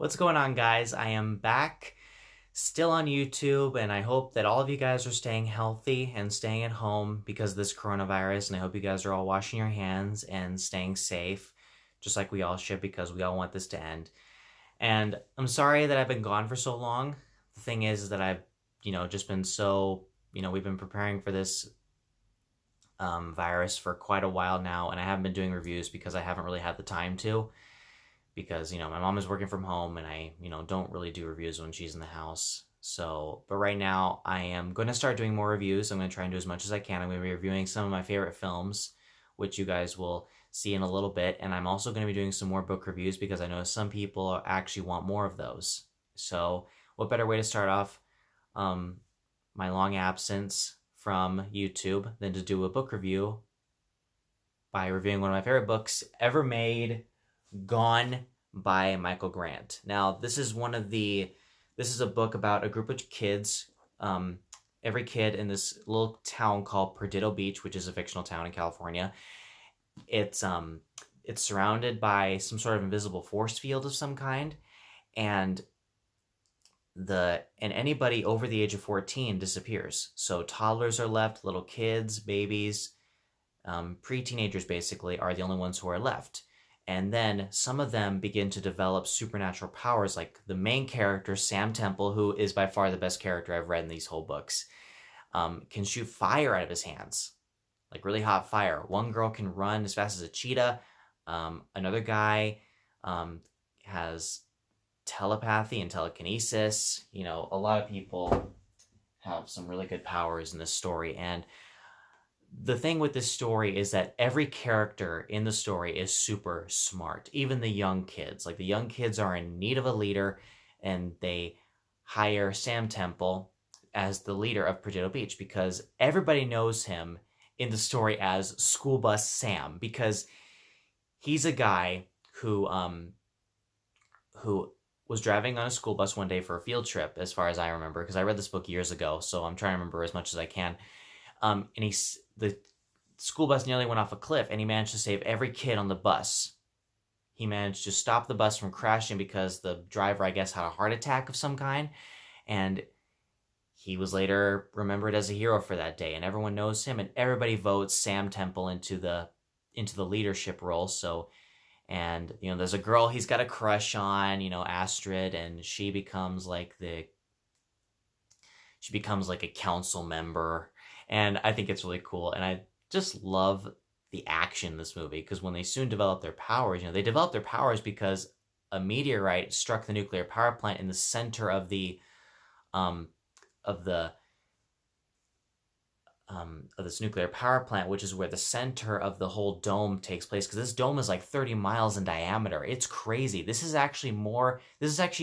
What's going on, guys? I am back, still on YouTube, and I hope that all of you guys are staying healthy and staying at home because of this coronavirus, and I hope you guys are all washing your hands and staying safe, just like we all should, because we all want this to end. And I'm sorry that I've been gone for so long. The thing is that I've, just been so, we've been preparing for this virus for quite a while now, and I haven't been doing reviews because I haven't really had the time to. Because, my mom is working from home and I, don't really do reviews when she's in the house. So, but right now I am going to start doing more reviews. I'm going to try and do as much as I can. I'm going to be reviewing some of my favorite films, which you guys will see in a little bit. And I'm also going to be doing some more book reviews because I know some people actually want more of those. So what better way to start off my long absence from YouTube than to do a book review by reviewing one of my favorite books ever made, Gone by Michael Grant. Now, this is a book about a group of kids, every kid in this little town called Perdido Beach, which is a fictional town in California. It's surrounded by some sort of invisible force field of some kind, and anybody over the age of 14 disappears. So toddlers are left, little kids, babies, pre-teenagers basically are the only ones who are left. And then some of them begin to develop supernatural powers, like the main character, Sam Temple, who is by far the best character I've read in these whole books, can shoot fire out of his hands, like really hot fire. One girl can run as fast as a cheetah. Another guy has telepathy and telekinesis. A lot of people have some really good powers in this story. And the thing with this story is that every character in the story is super smart. Even the young kids. Like, the young kids are in need of a leader, and they hire Sam Temple as the leader of Perdido Beach because everybody knows him in the story as School Bus Sam, because he's a guy who was driving on a school bus one day for a field trip, as far as I remember, because I read this book years ago, so I'm trying to remember as much as I can. And the school bus nearly went off a cliff, and he managed to save every kid on the bus. He managed to stop the bus from crashing because the driver, I guess, had a heart attack of some kind, and he was later remembered as a hero for that day, and everyone knows him, and everybody votes Sam Temple into the leadership role. So, and there's a girl he's got a crush on, Astrid, and she becomes like a council member. And I think it's really cool. And I just love the action in this movie, because when they soon develop their powers, they develop their powers because a meteorite struck the nuclear power plant in the center of this nuclear power plant, which is where the center of the whole dome takes place, because this dome is like 30 miles in diameter. It's crazy. This is actually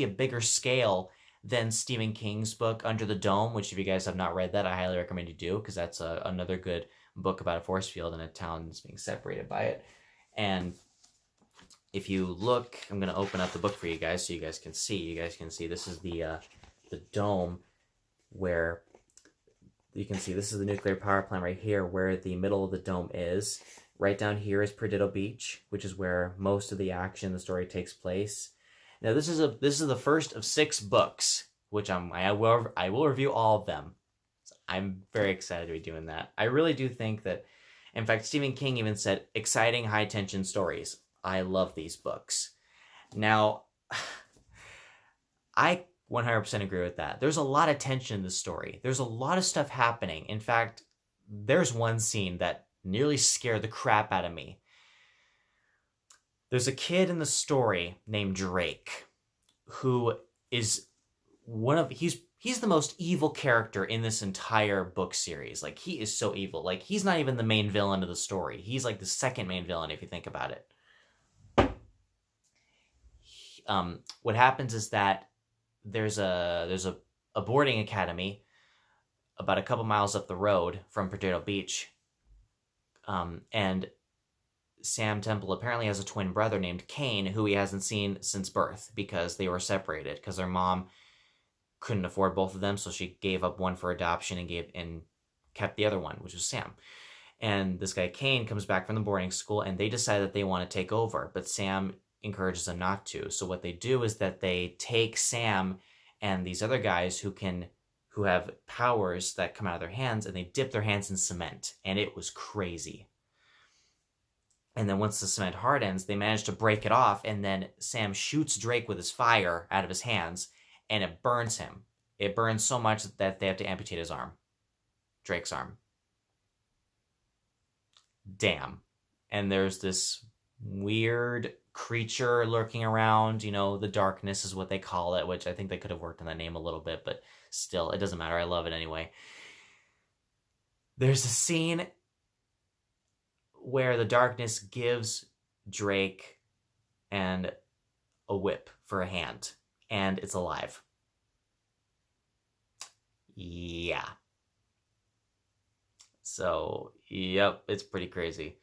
a bigger scale than Stephen King's book Under the Dome, which, if you guys have not read that, I highly recommend you do, because that's another good book about a force field in a town that's being separated by it. And if you look, I'm going to open up the book for you guys so you guys can see. You guys can see this is the dome, where you can see this is the nuclear power plant right here, where the middle of the dome is. Right down here is Perdido Beach, which is where most of the action in the story takes place. Now, this is the first of 6 books, which I will review all of them. So I'm very excited to be doing that. I really do think that, in fact, Stephen King even said, exciting, high-tension stories. I love these books. Now, I 100% agree with that. There's a lot of tension in this story. There's a lot of stuff happening. In fact, there's one scene that nearly scared the crap out of me. There's a kid in the story named Drake, who is he's the most evil character in this entire book series. Like, he is so evil. Like, he's not even the main villain of the story. He's like the second main villain, if you think about it. What happens is that there's a boarding academy about a couple miles up the road from Perdido Beach, and Sam Temple apparently has a twin brother named Kane, who he hasn't seen since birth because they were separated, because their mom couldn't afford both of them, so she gave up one for adoption and kept the other one, which was Sam. And this guy Kane comes back from the boarding school, and they decide that they want to take over, but Sam encourages them not to. So what they do is that they take Sam and these other guys who have powers that come out of their hands, and they dip their hands in cement, and it was crazy. And then once the cement hardens, they manage to break it off, and then Sam shoots Drake with his fire out of his hands, and it burns him. It burns so much that they have to amputate his arm. Drake's arm. Damn. And there's this weird creature lurking around, you know, the darkness is what they call it, which I think they could have worked on that name a little bit, but still, it doesn't matter. I love it anyway. There's a scene where the darkness gives Drake and a whip for a hand, and it's alive. Yeah. So, yep, it's pretty crazy.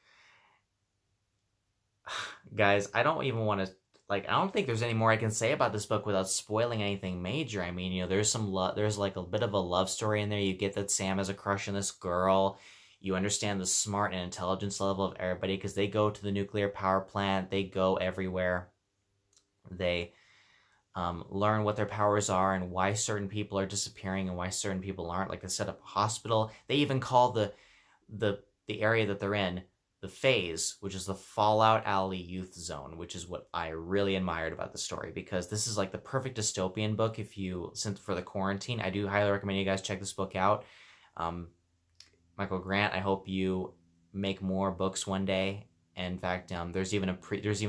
Guys, I don't even want to, I don't think there's any more I can say about this book without spoiling anything major. I mean, you know, there's there's like a bit of a love story in there. You get that Sam has a crush on this girl. You understand the smart and intelligence level of everybody because they go to the nuclear power plant. They go everywhere. They learn what their powers are and why certain people are disappearing and why certain people aren't. Like, they set up a hospital. They even call the area that they're in the FAYZ, which is the Fallout Alley Youth Zone, which is what I really admired about the story, because this is like the perfect dystopian book since for the quarantine. I do highly recommend you guys check this book out. Michael Grant, I hope you make more books one day. In fact, there's even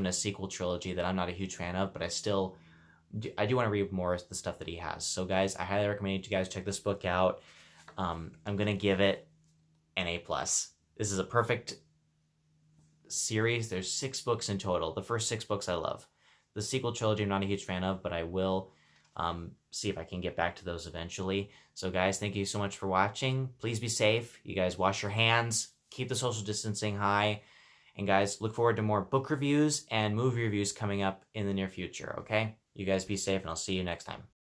a sequel trilogy that I'm not a huge fan of, but I do want to read more of the stuff that he has. So guys, I highly recommend you guys check this book out. I'm going to give it an A+. This is a perfect series. There's 6 books in total. The first 6 books I love. The sequel trilogy I'm not a huge fan of, but I will see if I can get back to those eventually. So guys, thank you so much for watching. Please be safe. You guys wash your hands. Keep the social distancing high. And guys, look forward to more book reviews and movie reviews coming up in the near future, okay? You guys be safe, and I'll see you next time.